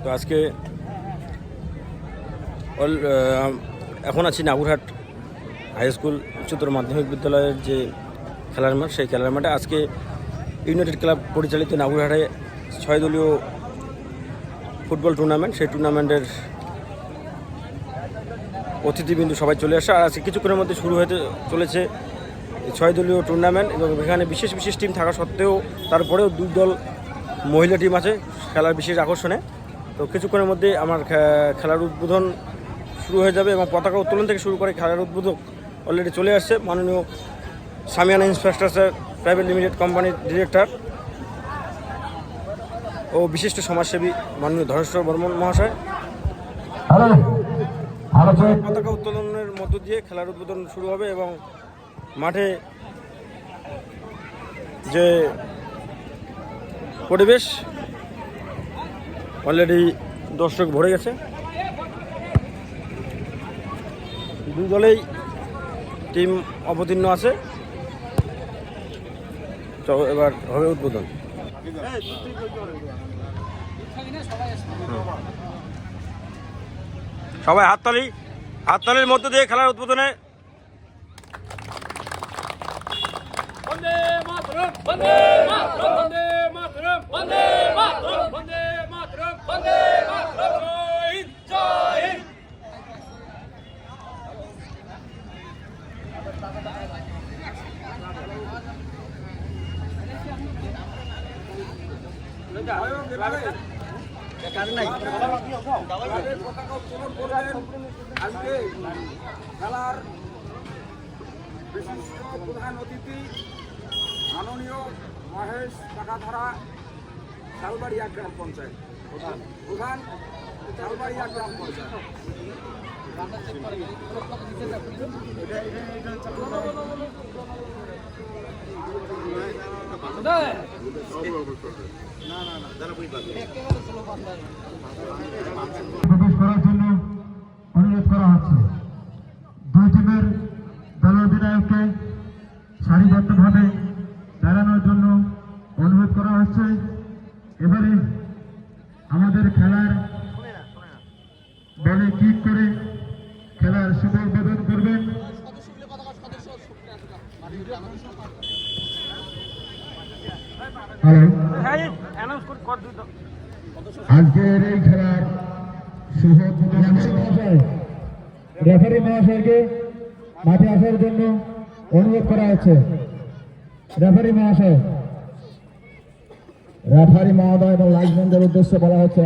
তো আজকে এখন আছি নাগুরহাট হাই স্কুল উচ্চতর মাধ্যমিক বিদ্যালয়ের যে খেলার মাঠ, সেই খেলার মাঠে আজকে ইউনাইটেড ক্লাব পরিচালিত নাগুরহাটে 6 দলীয় ফুটবল টুর্নামেন্ট, সেই টুর্নামেন্টের অতিথিবৃন্দ সবাই চলে আসে। আর আজকে কিছুক্ষণের মধ্যে শুরু হতে চলেছে 6 দলীয় টুর্নামেন্ট এবং এখানে বিশেষ বিশেষ টিম থাকা সত্ত্বেও তারপরেও 2 দল মহিলা টিম আছে খেলার বিশেষ আকর্ষণে। তো কিছুক্ষণের মধ্যে আমার খেলার উদ্বোধন শুরু হয়ে যাবে এবং পতাকা উত্তোলন থেকে শুরু করে খেলার উদ্বোধক অলরেডি চলে আসছে। মাননীয় সামিয়ানা ইনফ্রাস্ট্রাকচার প্রাইভেট লিমিটেড কোম্পানির ডিরেক্টর ও বিশিষ্ট সমাজসেবী মাননীয় ধনেশ্বর বর্মন মহাশয়। পতাকা উত্তোলনের মধ্য দিয়ে খেলার উদ্বোধন শুরু হবে এবং মাঠে যে পরিবেশ অলরেডি দর্শক ভরে গেছে। 2 দলেই টিম অবতীর্ণ আছে। এবার হবে উদ্বোধন। সবাই হাততালির মধ্য দিয়ে খেলার উদ্বোধনে বন্দে মাতরম, বন্দে মাতরম, বন্দে মাতরম, বন্দে মাতরম, বন্দে মাতরম, বন্দে মাতরম, জয় হিন্দ। আজকে খেলার বিশিষ্ট প্রধান অতিথি মাননীয় মহেশ টাকাধারা শালবাড়িয়া গ্রাম পঞ্চায়েত প্রধান শালবাড়িয়া গ্রাম পঞ্চায়েত। প্রবেশ করার জন্য অনুরোধ করা হচ্ছে। 2 টিমের দল অধিনায়ককে সারিবদ্ধভাবে দাঁড়ানোর জন্য অনুরোধ করা হচ্ছে। এবারে আমাদের খেলার বলে কিক করে খেলার শুভ উদ্বোধন করবেন আজকের এই খেলার শুভ উদ্বোধন রেফারি মহাশয়কে মাঠে আসার জন্য অনুরোধ করা হচ্ছে। রেফারি মহোদয় এবং লাইজম্যানদের উদ্দেশ্যে বলা হচ্ছে